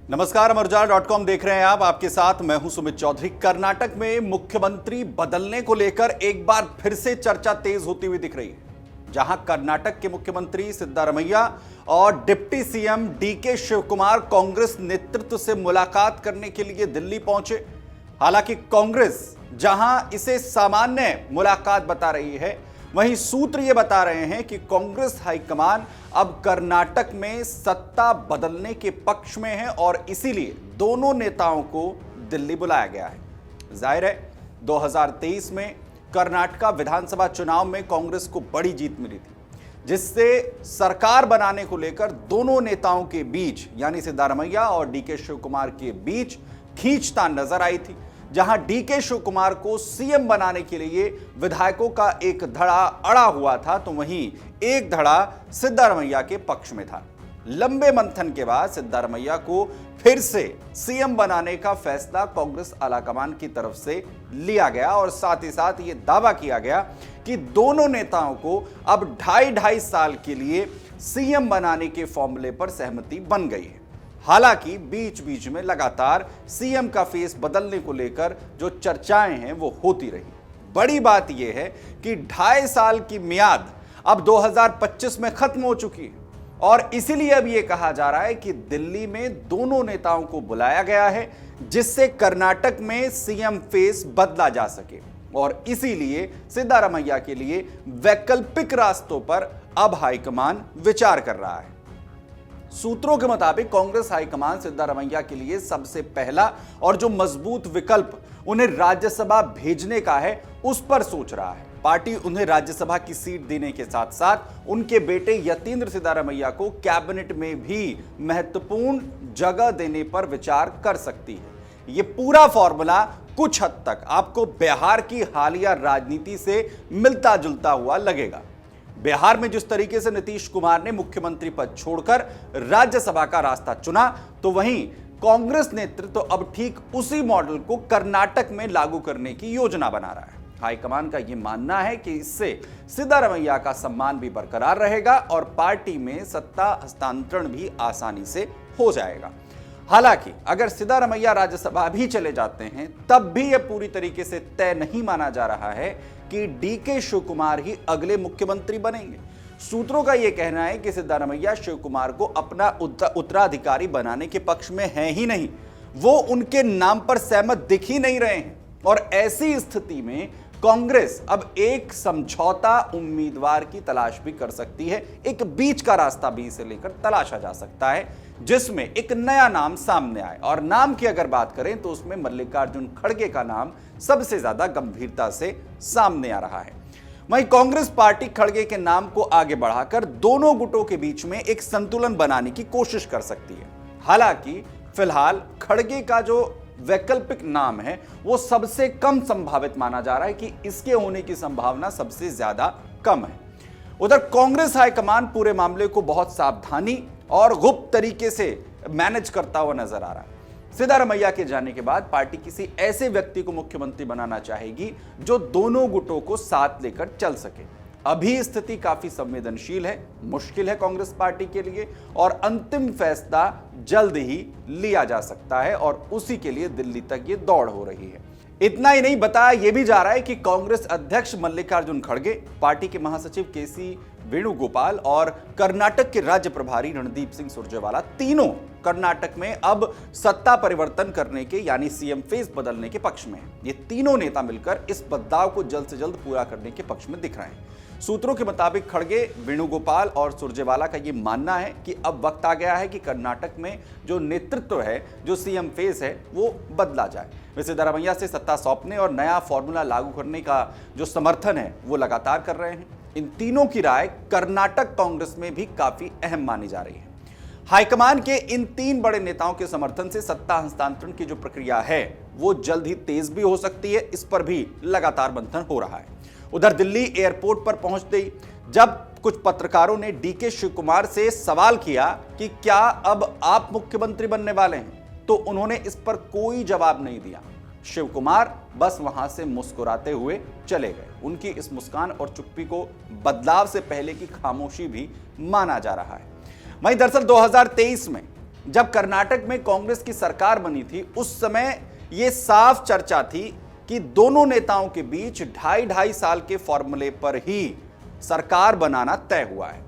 नमस्कार, अमरउजाला.com देख रहे हैं आप। आपके साथ मैं हूं सुमित चौधरी। कर्नाटक में मुख्यमंत्री बदलने को लेकर एक बार फिर से चर्चा तेज होती हुई दिख रही है। जहां कर्नाटक के मुख्यमंत्री सिद्धारमैया और deputy CM DK Shivakumar Congress नेतृत्व से मुलाकात करने के लिए दिल्ली पहुंचे। हालांकि कांग्रेस जहां इसे सामान्य मुलाकात बता रही है, वहीं सूत्र ये बता रहे हैं कि कांग्रेस हाईकमान अब कर्नाटक में सत्ता बदलने के पक्ष में है और इसीलिए दोनों नेताओं को दिल्ली बुलाया गया है। जाहिर है 2023 में कर्नाटक विधानसभा चुनाव में कांग्रेस को बड़ी जीत मिली थी, जिससे सरकार बनाने को लेकर दोनों नेताओं के बीच यानी सिद्धारमैया और डीके शिवकुमार के बीच खींचतान नजर आई थी। जहां डीके शिवकुमार को सीएम बनाने के लिए विधायकों का एक धड़ा अड़ा हुआ था, तो वहीं एक धड़ा सिद्धारमैया के पक्ष में था। लंबे मंथन के बाद सिद्धारमैया को फिर से सीएम बनाने का फैसला कांग्रेस आलाकमान की तरफ से लिया गया और साथ ही साथ यह दावा किया गया कि दोनों नेताओं को अब 2.5 साल के लिए सीएम बनाने के फॉर्मूले पर सहमति बन गई है। हालांकि बीच बीच में लगातार सीएम का फेस बदलने को लेकर जो चर्चाएं हैं वो होती रही। बड़ी बात यह है कि 2.5 साल की मियाद अब 2025 में खत्म हो चुकी है और इसीलिए अब यह कहा जा रहा है कि दिल्ली में दोनों नेताओं को बुलाया गया है, जिससे कर्नाटक में सीएम फेस बदला जा सके और इसीलिए सिद्धारमैया के लिए वैकल्पिक रास्तों पर अब हाईकमान विचार कर रहा है। सूत्रों के मुताबिक कांग्रेस हाईकमान सिद्धारमैया के लिए सबसे पहला और जो मजबूत विकल्प उन्हें राज्यसभा भेजने का है, उस पर सोच रहा है। पार्टी उन्हें राज्यसभा की सीट देने के साथ साथ उनके बेटे यतींद्र सिद्धारमैया को कैबिनेट में भी महत्वपूर्ण जगह देने पर विचार कर सकती है। यह पूरा फॉर्मूला कुछ हद तक आपको बिहार की हालिया राजनीति से मिलता जुलता हुआ लगेगा। बिहार में जिस तरीके से नीतीश कुमार ने मुख्यमंत्री पद छोड़कर राज्यसभा का रास्ता चुना, तो वहीं कांग्रेस नेतृत्व तो अब ठीक उसी मॉडल को कर्नाटक में लागू करने की योजना बना रहा है। हाईकमान का यह मानना है कि इससे सिद्धारमैया का सम्मान भी बरकरार रहेगा और पार्टी में सत्ता हस्तांतरण भी आसानी से हो जाएगा। हालांकि अगर सिद्धारमैया राज्यसभा भी चले जाते हैं, तब भी यह पूरी तरीके से तय नहीं माना जा रहा है कि डीके शिवकुमार ही अगले मुख्यमंत्री बनेंगे। सूत्रों का यह कहना है कि सिद्धारमैया शिवकुमार को अपना उत्तराधिकारी बनाने के पक्ष में है ही नहीं, वो उनके नाम पर सहमत दिख ही नहीं रहे हैं और ऐसी स्थिति में कांग्रेस अब एक समझौता उम्मीदवार की तलाश भी कर सकती है। एक बीच का रास्ता भी इसे लेकर तलाशा जा सकता है, जिसमें एक नया नाम सामने आए। और नाम की अगर बात करें तो उसमें मल्लिकार्जुन खड़गे का नाम सबसे ज्यादा गंभीरता से सामने आ रहा है। वहीं कांग्रेस पार्टी खड़गे के नाम को आगे बढ़ाकर दोनों गुटों के बीच में एक संतुलन बनाने की कोशिश कर सकती है। हालांकि फिलहाल खड़गे का जो वैकल्पिक नाम है वो सबसे कम संभावित माना जा रहा है कि इसके होने की संभावना सबसे ज्यादा कम है। उधर कांग्रेस हाईकमान पूरे मामले को बहुत सावधानी और गुप्त तरीके से मैनेज करता हुआ नजर आ रहा है। सिद्धारमैया के जाने के बाद पार्टी किसी ऐसे व्यक्ति को मुख्यमंत्री बनाना चाहेगी जो दोनों गुटों को साथ लेकर चल सके। अभी स्थिति काफी संवेदनशील है, मुश्किल है कांग्रेस पार्टी के लिए और अंतिम फैसला जल्द ही लिया जा सकता है और उसी के लिए दिल्ली तक ये दौड़ हो रही है। इतना ही नहीं, बताया यह भी जा रहा है कि कांग्रेस अध्यक्ष मल्लिकार्जुन खड़गे, पार्टी के महासचिव केसी वेणुगोपाल और कर्नाटक के राज्य प्रभारी रणदीप सिंह सुरजेवाला तीनों कर्नाटक में अब सत्ता परिवर्तन करने के यानी सीएम फेस बदलने के पक्ष में हैं। ये तीनों नेता मिलकर इस बदलाव को जल्द से जल्द पूरा करने के पक्ष में दिख रहे हैं। सूत्रों के मुताबिक खड़गे, वेणुगोपाल और सुरजेवाला का यह मानना है कि अब वक्त आ गया है कि कर्नाटक में जो नेतृत्व है, जो सीएम फेस है, वो बदला जाए। वे सिद्धारमैया से सत्ता सौंपने और नया फॉर्मूला लागू करने का जो समर्थन है वो लगातार कर रहे हैं। इन तीनों की राय कर्नाटक कांग्रेस में भी काफी अहम मानी जा रही है। हाईकमान के इन तीन बड़े नेताओं के समर्थन से सत्ता हस्तांतरण की जो प्रक्रिया है वो जल्द ही तेज भी हो सकती है, इस पर भी लगातार मंथन हो रहा है। उधर दिल्ली एयरपोर्ट पर पहुंचते ही जब कुछ पत्रकारों ने डीके शिवकुमार से सवाल किया कि क्या अब आप मुख्यमंत्री बनने वाले हैं, तो उन्होंने इस पर कोई जवाब नहीं दिया। शिवकुमार बस वहां से मुस्कुराते हुए चले गए। उनकी इस मुस्कान और चुप्पी को बदलाव से पहले की खामोशी भी माना जा रहा है। वहीं दरअसल 2023 में जब कर्नाटक में कांग्रेस की सरकार बनी थी उस समय यह साफ चर्चा थी कि दोनों नेताओं के बीच 2.5 साल के फॉर्मूले पर ही सरकार बनाना तय हुआ है।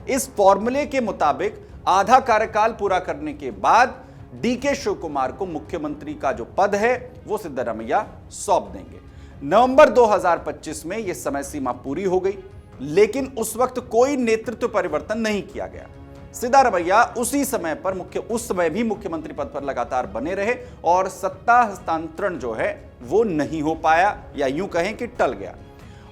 इस फॉर्मूले के मुताबिक आधा कार्यकाल पूरा करने के बाद डीके शिव कुमार को मुख्यमंत्री का जो पद है वो सिद्धारमैया सौंप देंगे। नवंबर 2025 में यह समय सीमा पूरी हो गई, लेकिन उस वक्त कोई नेतृत्व परिवर्तन नहीं किया गया। सिद्धारमैया उस समय भी मुख्यमंत्री पद पर लगातार बने रहे और सत्ता हस्तांतरण जो है वो नहीं हो पाया, या यूं कहें कि टल गया।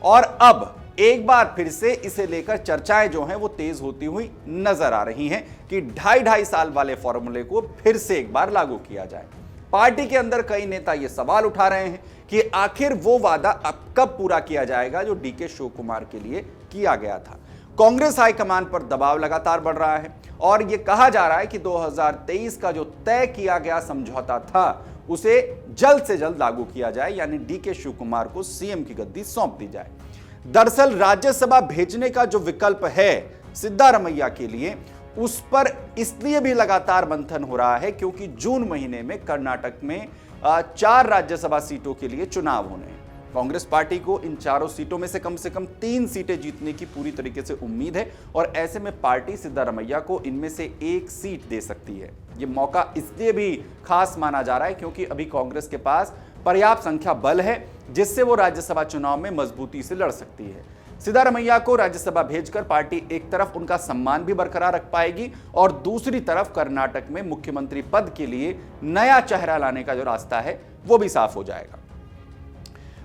और अब एक बार फिर से इसे लेकर चर्चाएं जो हैं वो तेज होती हुई नजर आ रही हैं कि 2.5 साल वाले फॉर्मूले को फिर से एक बार लागू किया जाए। पार्टी के अंदर कई नेता ये सवाल उठा रहे हैं कि आखिर वो वादा अब कब पूरा किया जाएगा जो डीके शिव कुमार के लिए किया गया था। कांग्रेस हाईकमान पर दबाव लगातार बढ़ रहा है और यह कहा जा रहा है कि 2023 का जो तय किया गया समझौता था उसे जल्द से जल्द लागू किया जाए, यानी डीके शिव कुमार को सीएम की गद्दी सौंप दी जाए। दरअसल राज्यसभा भेजने का जो विकल्प है सिद्धारमैया के लिए, उस पर इसलिए भी लगातार मंथन हो रहा है क्योंकि जून महीने में कर्नाटक में 4 राज्यसभा सीटों के लिए चुनाव होने हैं। कांग्रेस पार्टी को इन चारों सीटों में से कम 3 सीटें जीतने की पूरी तरीके से उम्मीद है और ऐसे में पार्टी सिद्धारमैया को इनमें से एक सीट दे सकती है। यह मौका इसलिए भी खास माना जा रहा है क्योंकि अभी कांग्रेस के पास पर्याप्त संख्या बल है जिससे वो राज्यसभा चुनाव में मजबूती से लड़ सकती है। सिद्धारमैया को राज्यसभा भेजकर पार्टी एक तरफ उनका सम्मान भी बरकरार रख पाएगी और दूसरी तरफ कर्नाटक में मुख्यमंत्री पद के लिए नया चेहरा लाने का जो रास्ता है वो भी साफ हो जाएगा।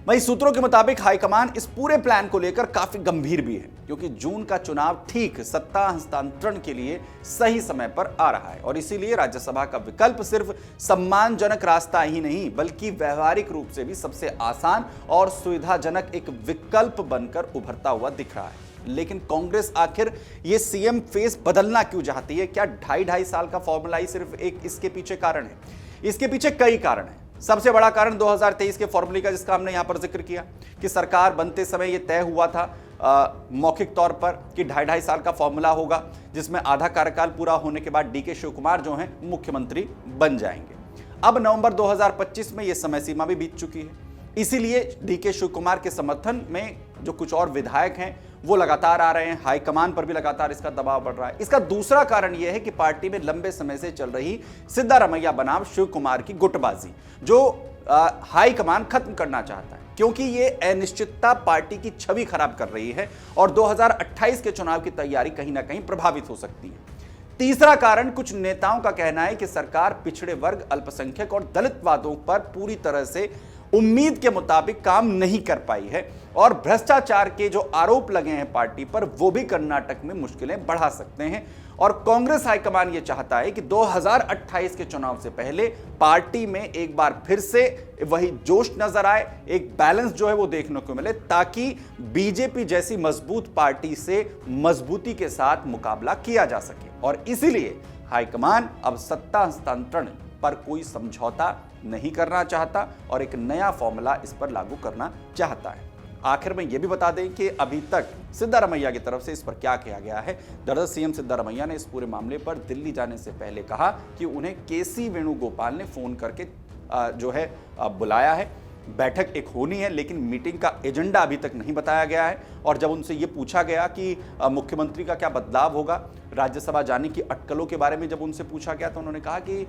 वहीं सूत्रों के मुताबिक हाईकमान इस पूरे प्लान को लेकर काफी गंभीर भी है क्योंकि जून का चुनाव ठीक सत्ता हस्तांतरण के लिए सही समय पर आ रहा है और इसीलिए राज्यसभा का विकल्प सिर्फ सम्मानजनक रास्ता ही नहीं बल्कि व्यवहारिक रूप से भी सबसे आसान और सुविधाजनक एक विकल्प बनकर उभरता हुआ दिख रहा है। लेकिन कांग्रेस आखिर ये सीएम फेस बदलना क्यों चाहती है? क्या 2.5 साल का फॉर्मूला ही सिर्फ एक इसके पीछे कारण है? इसके पीछे कई कारण हैं। सबसे बड़ा कारण 2023 के फॉर्मूले का, जिसका हमने यहां पर जिक्र किया कि सरकार बनते समय यह तय हुआ था मौखिक तौर पर कि 2.5 साल का फॉर्मूला होगा जिसमें आधा कार्यकाल पूरा होने के बाद डीके शिव कुमार जो हैं मुख्यमंत्री बन जाएंगे। अब नवंबर 2025 में यह समय सीमा भी बीत चुकी है, इसीलिए डीके शिव कुमार के समर्थन में जो कुछ और विधायक हैं वो लगातार आ रहे हैं। हाईकमान पर भी लगातार इसका दबाव बढ़ रहा है। इसका दूसरा कारण यह है कि पार्टी में लंबे समय से चल रही सिद्धारमैया बनाम शिव कुमार की गुटबाजी जो हाईकमान खत्म करना चाहता है क्योंकि ये अनिश्चितता पार्टी की छवि खराब कर रही है और 2028 के चुनाव की तैयारी कहीं ना कहीं प्रभावित हो सकती है। तीसरा कारण, कुछ नेताओं का कहना है कि सरकार पिछड़े वर्ग, अल्पसंख्यक और दलित वादों पर पूरी तरह से उम्मीद के मुताबिक काम नहीं कर पाई है और भ्रष्टाचार के जो आरोप लगे हैं पार्टी पर वो भी कर्नाटक में मुश्किलें बढ़ा सकते हैं। और कांग्रेस हाईकमान ये चाहता है कि 2028 के चुनाव से पहले पार्टी में एक बार फिर से वही जोश नजर आए, एक बैलेंस जो है वो देखने को मिले ताकि बीजेपी जैसी मजबूत पार्टी से मजबूती के साथ मुकाबला किया जा सके। और इसीलिए हाईकमान अब सत्ता हस्तांतरण पर कोई समझौता नहीं करना चाहता और एक नया फॉर्मूला इस पर लागू करना चाहता है। आखिर में यह भी बता दें कि अभी तक सिद्धारमैया की तरफ से इस पर क्या किया गया है। दरअसल सीएम सिद्धारमैया ने इस पूरे मामले पर दिल्ली जाने से पहले कहा कि उन्हें केसी वेणुगोपाल ने फोन करके जो है बुलाया है, बैठक एक होनी है, लेकिन मीटिंग का एजेंडा अभी तक नहीं बताया गया है। और जब उनसे ये पूछा गया कि मुख्यमंत्री का क्या बदलाव होगा, राज्यसभा जाने की अटकलों के बारे में जब उनसे पूछा गया तो उन्होंने कहा कि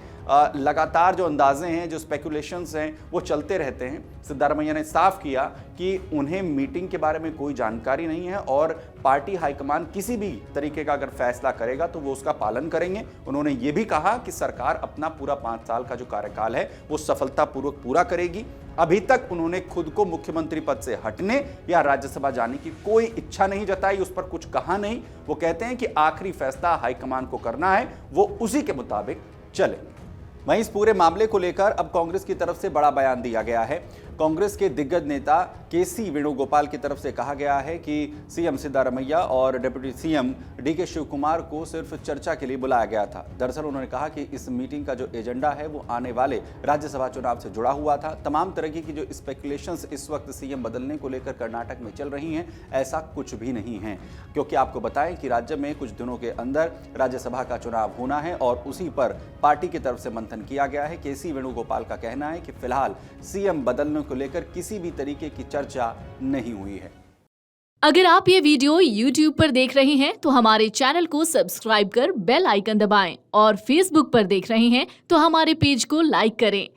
लगातार जो अंदाजे हैं, जो स्पेकुलेशंस हैं वो चलते रहते हैं। सिद्धारमैया ने साफ किया कि उन्हें मीटिंग के बारे में कोई जानकारी नहीं है और पार्टी हाईकमान किसी भी तरीके का अगर फैसला करेगा तो वो उसका पालन करेंगे। उन्होंने ये भी कहा कि सरकार अपना पूरा 5 साल का जो कार्यकाल है वो सफलतापूर्वक पूरा करेगी। अभी तक उन्होंने खुद को मुख्यमंत्री पद से हटने या राज्यसभा जाने की कोई इच्छा नहीं जताई, उस पर कुछ कहा नहीं। वो कहते हैं कि आखिरी फैसला हाईकमान को करना है, वो उसी के मुताबिक चलेंगे। वहीं इस पूरे मामले को लेकर अब कांग्रेस की तरफ से बड़ा बयान दिया गया है। कांग्रेस के दिग्गज नेता केसी वेणुगोपाल की तरफ से कहा गया है कि सीएम सिद्धारमैया और deputy CM DK Shiva Kumar को सिर्फ चर्चा के लिए बुलाया गया था। दरअसल उन्होंने कहा कि इस मीटिंग का जो एजेंडा है वो आने वाले राज्यसभा चुनाव से जुड़ा हुआ था। तमाम तरह की जो स्पेकुलेशंस इस वक्त सीएम बदलने को लेकर कर्नाटक में चल रही हैं, ऐसा कुछ भी नहीं है, क्योंकि आपको बताएं कि राज्य में कुछ दिनों के अंदर राज्यसभा का चुनाव होना है और उसी पर पार्टी की तरफ से मंथन किया गया है। केसी वेणुगोपाल का कहना है कि फिलहाल सीएम बदलने को लेकर किसी भी तरीके की चर्चा नहीं हुई है। अगर आप ये वीडियो YouTube पर देख रहे हैं तो हमारे चैनल को सब्सक्राइब कर बेल आइकन दबाएं और Facebook पर देख रहे हैं तो हमारे पेज को लाइक करें।